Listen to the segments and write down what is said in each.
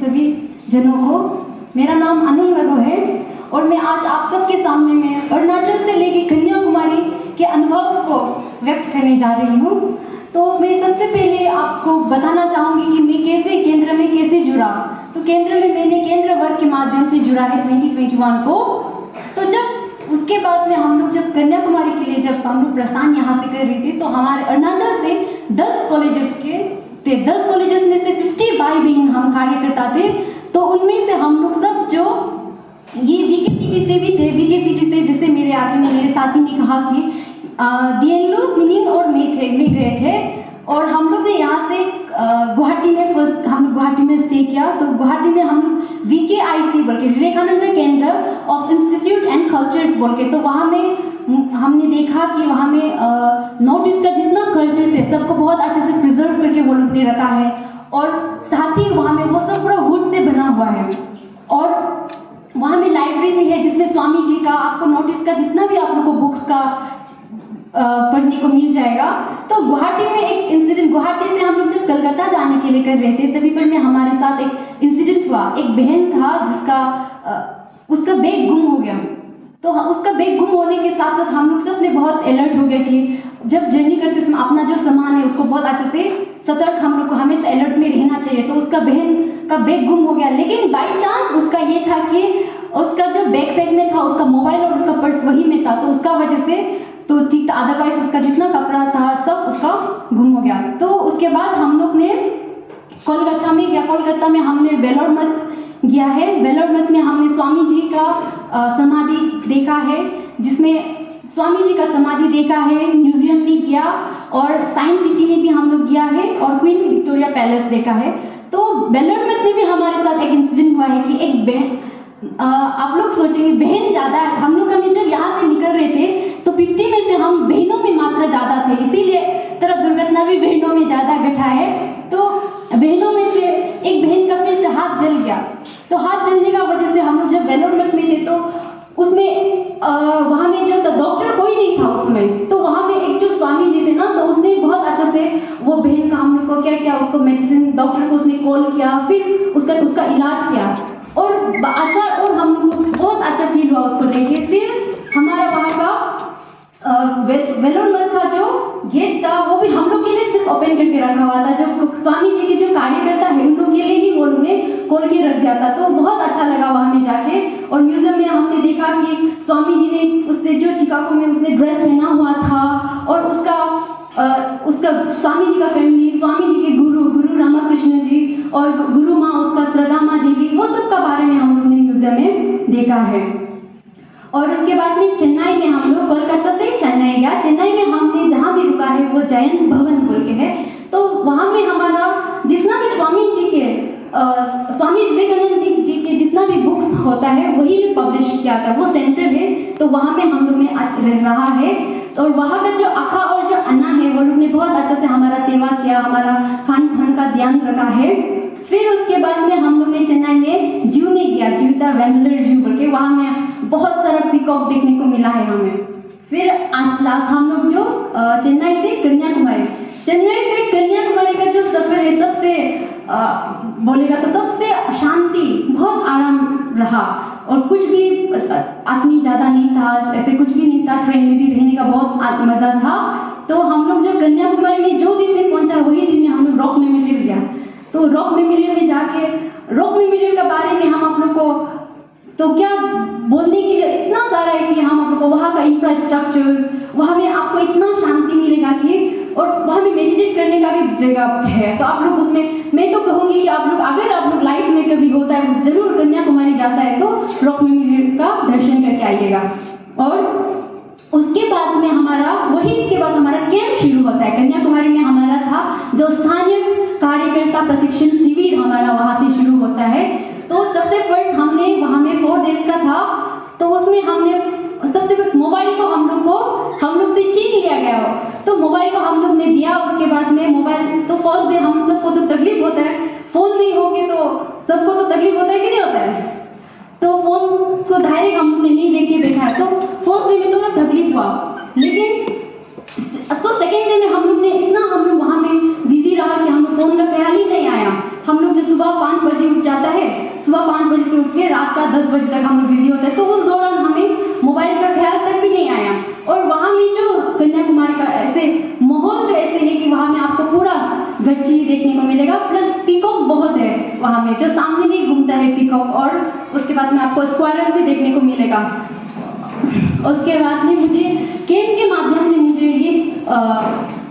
सभी जनों को। मेरा नाम अनु लगो है और मैं आज आप सबके सामने में अरुणाचल से लेके कन्याकुमारी के अनुभव को व्यक्त करने जा रही हूँ। तो मैं सबसे पहले आपको बताना चाहूँगी कि मैं कैसे केंद्र में कैसे जुड़ा। तो केंद्र में मैंने केंद्र वर्ग के माध्यम से जुड़ा है 2021 को। तो जब उसके बाद में हम लोग जब कन्याकुमारी के लिए जब हम लोग प्रस्थान यहाँ से कर रहे थे तो हमारे अरुणाचल से 10 कॉलेजेस के थे। 10 कॉलेजेस में से 50 भाई बहन हम कार्यकर्ता थे। तो उनमें से हम लोग सब जो ये वीके सिटी से भी थे, वीके सिटी से जैसे मेरे आगे में मेरे साथी ने कहा कि दियनलु, मिनिन और मैं गए थे। और हम लोग ने यहाँ से गुवाहाटी में फर्स्ट हम गुवाहाटी में स्टे किया। तो गुवाहाटी में हम VKIC बोल के विवेकानंद केंद्र ऑफ इंस्टीट्यूट एंड कल्चर्स बोल के, तो वहाँ में हमने देखा कि वहाँ में नॉर्थ ईस्ट का जितना कल्चर्स है सबको बहुत अच्छे से प्रिजर्व करके वो लोग ने रखा है। और साथ ही वहाँ में वो सब पूरा वुड से बना हुआ है। और वहाँ में लाइब्रेरी भी है जिसमें स्वामी जी का आपको नॉर्थ ईस्ट का जितना भी आप लोग को बुक्स का पढ़ने को मिल जाएगा। तो गुवाहाटी में एक इंसिडेंट, गुवाहाटी से हम लोग जब कलकत्ता जाने के लिए कर रहे थे तभी पर में हमारे साथ एक इंसिडेंट हुआ। एक बहन था जिसका उसका बैग गुम हो गया। तो उसका बैग गुम होने के साथ साथ हम लोग सब ने बहुत अलर्ट हो गए कि जब जर्नी करते समय अपना जो सामान है उसको बहुत अच्छे से सतर्क हम लोग को हमेशा अलर्ट में रहना चाहिए। तो उसका बहन का बैग गुम हो गया, लेकिन बाई चांस उसका ये था कि उसका जो बैकपैक में था उसका मोबाइल और उसका पर्स वही में था। तो उसका वजह से तो ठीक था, अदरवाइज उसका जितना कपड़ा था सब उसका गुम हो गया। तो उसके बाद हम लोग ने कोलकाता में गया। कोलकाता में हमने वेलोर मठ गया है। वेलोर मठ में हमने स्वामी जी का समाधि देखा है, जिसमें स्वामी जी का समाधि देखा है। म्यूजियम भी गया और साइंस सिटी में भी हम लोग गया है और क्वीन विक्टोरिया पैलेस देखा है। तो वेलोर मठ में भी हमारे साथ एक इंसिडेंट हुआ है कि एक बहन, आप लोग सोचेंगे बहन ज़्यादा है, हम लोग हमें जब यहाँ से निकल रहे थे तो 50 में से हम बहनों में मात्रा ज़्यादा थे, इसीलिए तरह दुर्घटना भी बहनों में ज़्यादा घटा है। तो बहनों में से एक बहन का फिर से हाथ जल गया। तो हाथ जलने का वजह से हम लोग जब वेलोर मठ में थे तो उसमें वहाँ में जो था डॉक्टर कोई नहीं था उसमें। तो वहाँ में एक जो स्वामी जी थे ना, तो उसने बहुत अच्छा से वो बहन का हम लोग को क्या किया, उसको मेडिसिन डॉक्टर को उसने कॉल किया, फिर उसका इलाज किया और अच्छा, और हम लोग को बहुत अच्छा फील हुआ उसको देख के। फिर हमारा वहाँ का वेलोर मठ का जो गेट था वो भी हम लोग के लिए सिर्फ ओपन करके रखा हुआ था। जो स्वामी जी के जो कार्यकर्ता है उन लोग के लिए ही वो लोग ने खोल के रख दिया था। तो बहुत अच्छा लगा वहाँ में जाके। और म्यूजियम में हमने देखा कि स्वामी जी ने उसने जो चिकागो में उसने ड्रेस पहना हुआ था और उसका स्वामी जी का फैमिली, स्वामी जी के गुरु रामाकृष्ण जी और गुरु माँ उसका श्रद्धा माँ देवी, वो सब का बारे में हम लोग ने म्यूजियम में देखा है। और उसके बाद में चेन्नई में हम लोग कोलकाता से चेन्नई गया। चेन्नई में हमने जहाँ भी रुका है वो जयंत भवन बोल के है। तो वहाँ में हमारा जितना भी स्वामी जी के स्वामी विवेकानंद जी के जितना भी बुक्स होता है वही भी पब्लिश किया था, वो सेंटर है। तो वहाँ में हम लोग ने आज रहा है। तो वहाँ का जो अखा और जो अन्ना है वो लोग ने बहुत अच्छा से हमारा सेवा किया, हमारा खान पान का ध्यान रखा है। फिर उसके बाद में हम लोग ने चेन्नई में जू में गया, जीविता वेंडलर जू बोल के, वहाँ में बहुत सारा पीकॉक देखने को मिला है हमें। फिर लास्ट हम लोग जो चेन्नई से कन्याकुमारी का जो सफर है सबसे बोलेगा तो सबसे शांति, बहुत आराम रहा और कुछ भी आदमी ज़्यादा नहीं था, ऐसे कुछ भी नहीं था। ट्रेन में भी रहने का बहुत मज़ा था। तो हम लोग जो कन्याकुमारी में जो दिन में पहुंचा वही दिन में हम लोग रॉक मेमोरियल गया। तो रॉक मेमोरियल में जाके रॉक मेमोरियल के बारे में हम आप लोग को तो क्या बोलने के लिए इतना सारा है कि हम आप लोग को वहाँ का इंफ्रास्ट्रक्चर, वहाँ में आपको इतना शांति मिलेगा कि, और वहाँ में मेडिटेट करने का भी जगह है। तो आप लोग उसमें, मैं तो कहूँगी कि आप लोग अगर आप लोग लाइफ में कभी होता है जरूर कन्याकुमारी जाता है तो रॉक मेमोरियल का दर्शन करके आइएगा। और उसके बाद में इसके बाद हमारा कैंप शुरू होता है। कन्याकुमारी में हमारा था जो स्थानीय कार्यकर्ता प्रशिक्षण शिविर हमारा वहाँ से शुरू होता है। तो सबसे फर्स्ट हमने वहाँ में 4 days का था। तो उसमें हमने सबसे फर्स्ट मोबाइल को हम लोग से छीन लिया गया हो, तो मोबाइल को हम लोग ने दिया। उसके बाद में मोबाइल तो फर्स्ट डे हम सबको तो तकलीफ होता है, फोन नहीं होगे तो सबको तो तकलीफ होता है कि नहीं होता है। तो फोन को डायरेक्ट हम लोग ने नहीं लेके बैठा, तो फर्स्ट डे में थोड़ा तकलीफ हुआ। लेकिन तो सेकेंड डे में हम लोग वहाँ में बिजी रहा कि हम फोन का ख्याल ही नहीं आया। हम लोग जो सुबह 5 बजे उठ जाता है, सुबह 5 बजे से उठ के रात का 10 बजे तक हम लोग बिजी होते हैं। तो उस दौरान हमें मोबाइल का ख्याल तक भी नहीं आया। और वहाँ में जो कन्याकुमारी का ऐसे माहौल जो ऐसे है कि वहाँ में आपको पूरा गच्ची देखने को मिलेगा, प्लस पीकॉक बहुत है वहाँ में, जो सामने भी घूमता है पीकॉक, और उसके बाद में आपको स्क्वायरल भी देखने को मिलेगा। उसके बाद में मुझे गेम के माध्यम से मुझे ये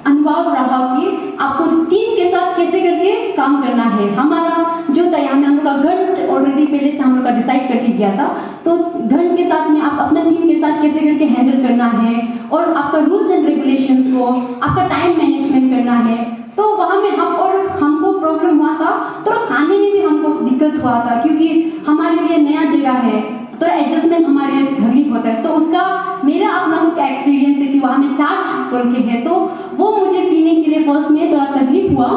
अनुभव रहा कि आपको टीम के साथ कैसे करके काम करना है। हमारा जो था यहाँ में हम लोग का गण ऑलरेडी पहले से हम लोग का डिसाइड करके गया था, तो गण के साथ में आप अपना टीम के साथ कैसे करके हैंडल करना है, और आपका रूल्स एंड रेगुलेशंस को, आपका टाइम मैनेजमेंट करना है। तो वहाँ में हमको प्रॉब्लम हुआ था, थोड़ा खाने में भी हमको दिक्कत हुआ था, क्योंकि हमारे लिए नया जगह है, थोड़ा एडजस्टमेंट हमारे लिए तकलीफ होता है। तो उसका मेरा अपना खुद का एक्सपीरियंस है कि वहाँ में चाच बोल के है, तो वो मुझे पीने के लिए फर्स्ट में थोड़ा तकलीफ हुआ।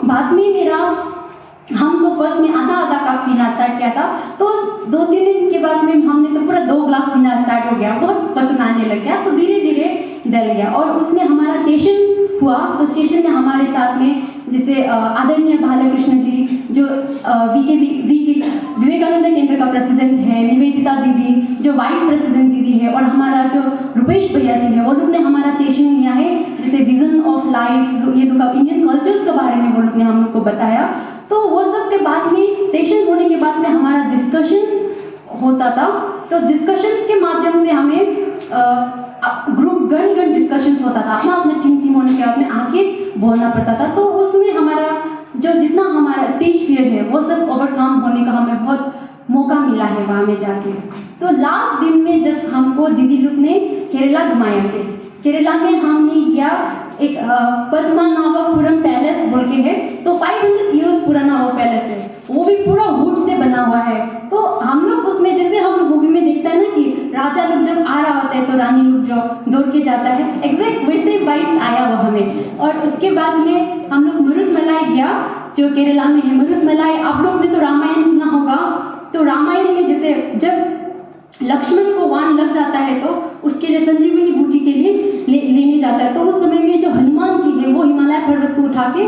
बाद में हम तो फर्स्ट में आधा कप पीना स्टार्ट किया था, तो 2-3 दिन के बाद में हमने तो पूरा 2 ग्लास पीना स्टार्ट हो गया, बहुत पसंद आने लग गया। तो धीरे धीरे डल गया। और उसमें हमारा सेशन हुआ, तो सेशन में हमारे साथ में जैसे आदरणीय बालकृष्ण जी जो विवेकानंद केंद्र का प्रेसिडेंट है, निवेदिता दीदी जो वाइस प्रेसिडेंट दीदी है, और हमारा जो रुपेश भैया जी है, वो लोग ने हमारा सेशन लिया है, जैसे विजन ऑफ लाइफ, ये लोग इंडियन कल्चर्स के बारे में वो लोग ने हम लोग को बताया। तो वो सब के बाद में सेशन होने के बाद में हमारा डिस्कशंस होता था। तो डिस्कशंस के माध्यम से हमें ग्रुप गण डिस्कशंस होता था, अपना टीम होने के बाद में आके बोलना पड़ता था। तो उसमें हमारा जो जितना हमारा स्टेज फियर है वो सब ओवरकम होने का हमें बहुत मौका मिला है वहाँ में जाके। तो लास्ट दिन में जब हमको दीदी लोग ने केरला घुमाया है, केरला में हमने गया एक पद्मनाभपुरम पैलेस बोल के है, तो 500 ईयर्स पुराना वो पैलेस है, वो भी पूरा वुड से बना हुआ है। तो हम लोग उसमें जैसे हम लोग मूवी में देखते हैं ना कि राजा लोग जब आ रहा होता है तो रानी लोग जो दौड़ के जाता है, एग्जैक्ट वैसे वाइब्स आया वो हमें। और उसके बाद में हम लोग मरुदमलाई गया जो केरला में है। मरुदमलाई आप लोग ने तो रामायण सुना होगा, तो रामायण में जैसे जब लक्ष्मण को वाण लग जाता है तो उसके लिए संजीवनी बूटी के लिए लेने जाता है, तो उस समय में जो हनुमान जी है वो हिमालय पर्वत को उठा के,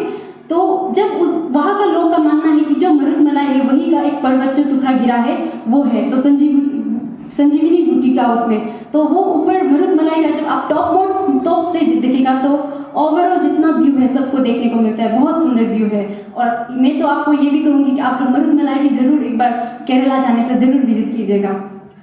तो जब वहाँ का लोग का मानना है कि जो मरुदमलाई है वही का एक पर्वत जो टुकड़ा गिरा है वो है, तो संजीवनी बूटी का उसमें, तो वो ऊपर मरुदमलाई का जब आप टॉप से देखेगा तो ओवरऑल जितना व्यू है सबको देखने को मिलता है, बहुत सुंदर व्यू है। और मैं तो आपको ये भी कहूँगी कि आप लोग मरुदमलाई भी जरूर एक बार केरला जाने से जरूर विजिट कीजिएगा।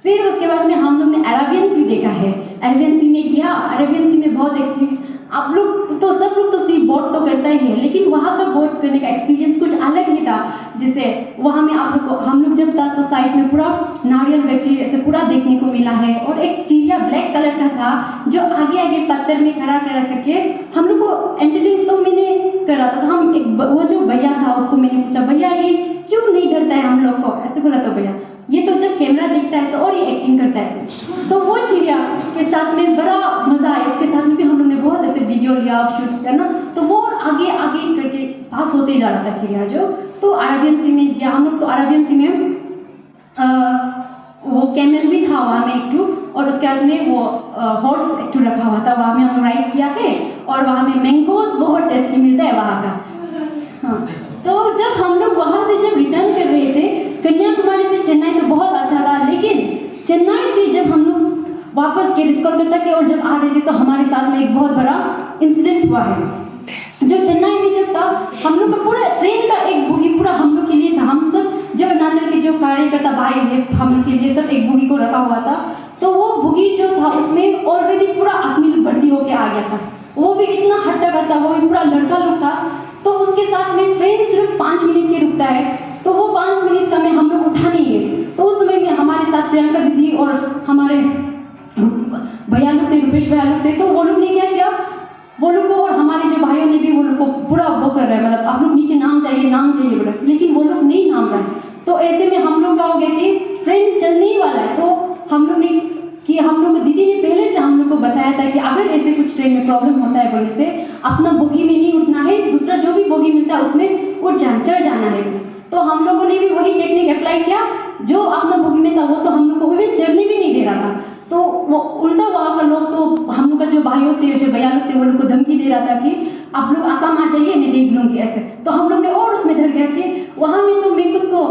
फिर उसके बाद में हम लोग ने अरेबियन सी देखा है, अरेबियन सी में किया, अरेबियन सी में बहुत एक्सपीरियंस, आप लोग तो सब लोग तो सी बोट तो करता ही है, लेकिन वहाँ का बोट करने का एक्सपीरियंस कुछ अलग ही था। जैसे वहाँ में आप लोग को हम लोग जब था तो साइड में पूरा नारियल गच्ची ऐसे पूरा देखने को मिला है, और एक चिड़िया ब्लैक कलर का था जो आगे आगे पत्थर में खड़ा करके हम लोग को एंटरटेन तो मैंने कर रहा था। हम एक वो जो भैया था उसको मैंने पूछा, भैया ये क्यों नहीं करता है हम लोग को, ऐसे बोला, तो भैया ये तो जब कैमरा देखता है तो और ये एक्टिंग करता है। तो वो चिड़िया के साथ में बड़ा मजा आया, इसके साथ में भी हम लोग ने बहुत ऐसे वीडियो लिया, शूट किया ना, तो वो आगे आगे करके पास होते जा रहा था चिड़िया जो। तो अरेबियन सी में गया हम लोग, तो अरेबियन सी में वो कैमल भी था वहाँ में एक टू, और उसके बाद में वो हॉर्स एक टू रखा हुआ था, वहाँ में हम राइड किया है, और वहाँ में मैंगोज बहुत टेस्टी मिलता है वहाँ का। हाँ, तो जब हम लोग वहाँ से जब रिटर्न कर रहे थे कन्याकुमारी से चेन्नई तो बहुत अच्छा था, लेकिन चेन्नई से जब हम लोग वापस कोलकाता के और जब आ रहे थे तो हमारे साथ में एक बहुत बड़ा इंसिडेंट हुआ है। जो चेन्नई में जब था हम लोग का पूरा ट्रेन का एक बोगी पूरा हम लोग के लिए था, हम सब जो अरुणाचल के जो कार्यकर्ता भाई है हम लोग के लिए सब एक बोगी को रखा हुआ था। तो वो बोगी जो था उसमें ऑलरेडी पूरा आदमी भर्ती होके आ गया था, वो भी इतना हट्टा कट्टा, वो भी पूरा लड़का लोग था। तो उसके साथ में ट्रेन सिर्फ 5 मिनट के रुकता है, तो वो 5 मिनट का में हम लोग उठा नहीं है। तो उस समय में हमारे साथ प्रियंका दीदी और हमारे भैया लोग थे, रुपेश भैया लोग थे, तो वो लोग ने क्या किया, वो लोग को और हमारे जो भाइयों ने भी वो लोग को पूरा वो कर रहा है, मतलब आप लोग नीचे नाम चाहिए बोला, लेकिन वो लोग नहीं नाम रहा है। तो ऐसे में हम लोग का हो गया कि ट्रेन चलने ही वाला है, तो हम लोग ने कि हम लोग को दीदी ने पहले से हम लोग को बताया था कि अगर ऐसे कुछ ट्रेन में प्रॉब्लम होता है बोलने से अपना बोगी में नहीं उठना है, दूसरा जो भी बोगी मिलता है उसमें चढ़ जाना है। तो हम लोगों ने भी वही टेक्निक अप्लाई किया, जो अपना बोगी में था वो तो हम लोग को भी चढ़ने भी नहीं दे रहा था। तो वो उल्टा वहाँ का लोग तो हम लोग का जो भाइयों थे जो भैया लोग थे वो लोग को धमकी दे रहा था कि आप लोग आसाम आ जाइए मैं देख लूँगी ऐसे। तो हम लोग ने और उसमें डर गया कि वहाँ में तो मैं खुद को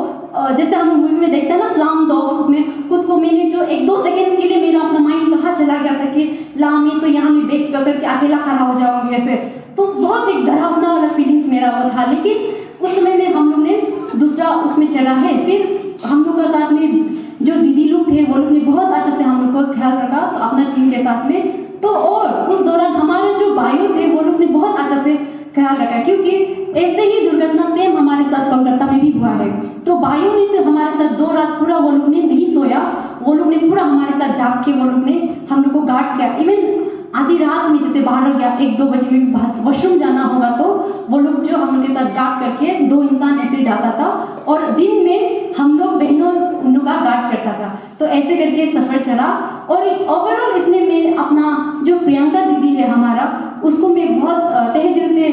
जैसे हम मूवी में देखते हैं ना स्लाम डॉग्स, उसमें खुद को मैंने जो 1-2 सेकंड्स के लिए मेरा अपना माइंड कहाँ चला गया था कि ला मैं तो यहाँ में बैग पकड़ के अकेला खड़ा हो जाऊंगी ऐसे, तो बहुत एक डरावना वाला फीलिंग्स मेरा वो था। लेकिन उस समय में हम लोग ने दूसरा उसमें चढ़ा है, फिर हम लोग का साथ में जो दीदी लोग थे वो लोग ने बहुत अच्छे से हम लोग को ख्याल रखा, तो अपना टीम के साथ में। तो और उस दौरान हमारे जो भाइयों थे वो लोग ने बहुत अच्छे से ख्याल रखा, क्योंकि ऐसे ही दुर्घटना सेम हमारे साथ कोलकाता में भी हुआ है। तो भाइयों ने तो हमारे साथ 2 रात पूरा वो लोग ने नहीं सोया, वो लोग ने पूरा हमारे साथ जाग के वो लोग ने हम लोग को गार्ड किया। इवन आधी रात में जैसे बाहर हो गया 1-2 बजे में बाहर वॉशरूम जाना होगा तो वो लोग जो हम लोग के साथ गार्ड करके 2 इंसान ऐसे जाता था, और दिन में हम लोग बहनों उन लोग का गार्ड करता था। तो ऐसे करके सफर चला। और ओवरऑल इसमें मैं अपना जो प्रियंका दीदी है हमारा, उसको मैं बहुत तहे दिल से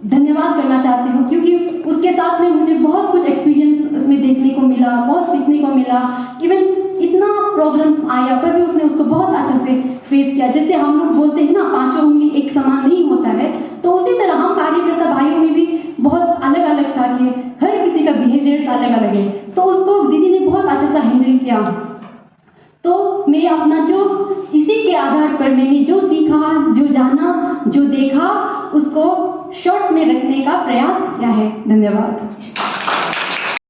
धन्यवाद करना चाहती हूँ, क्योंकि उसके साथ में मुझे बहुत कुछ एक्सपीरियंस उसमें देखने को मिला, बहुत सीखने को मिला। इवन इतना प्रॉब्लम आया पर भी उसने उसको बहुत अच्छे से फेस किया। जैसे हम लोग बोलते हैं ना 5 उंगली एक समान नहीं होता है, तो उसी तरह हम कार्यकर्ता भाइयों में भी बहुत अलग अलग था कि हर किसी का बिहेवियर्स अलग अलग है, तो उसको दीदी ने बहुत अच्छा सा हैंडल किया। तो मैं अपना जो इसी के आधार पर मैंने जो सीखा, जो जाना, जो देखा, उसको शॉर्ट्स में रखने का प्रयास किया है। धन्यवाद।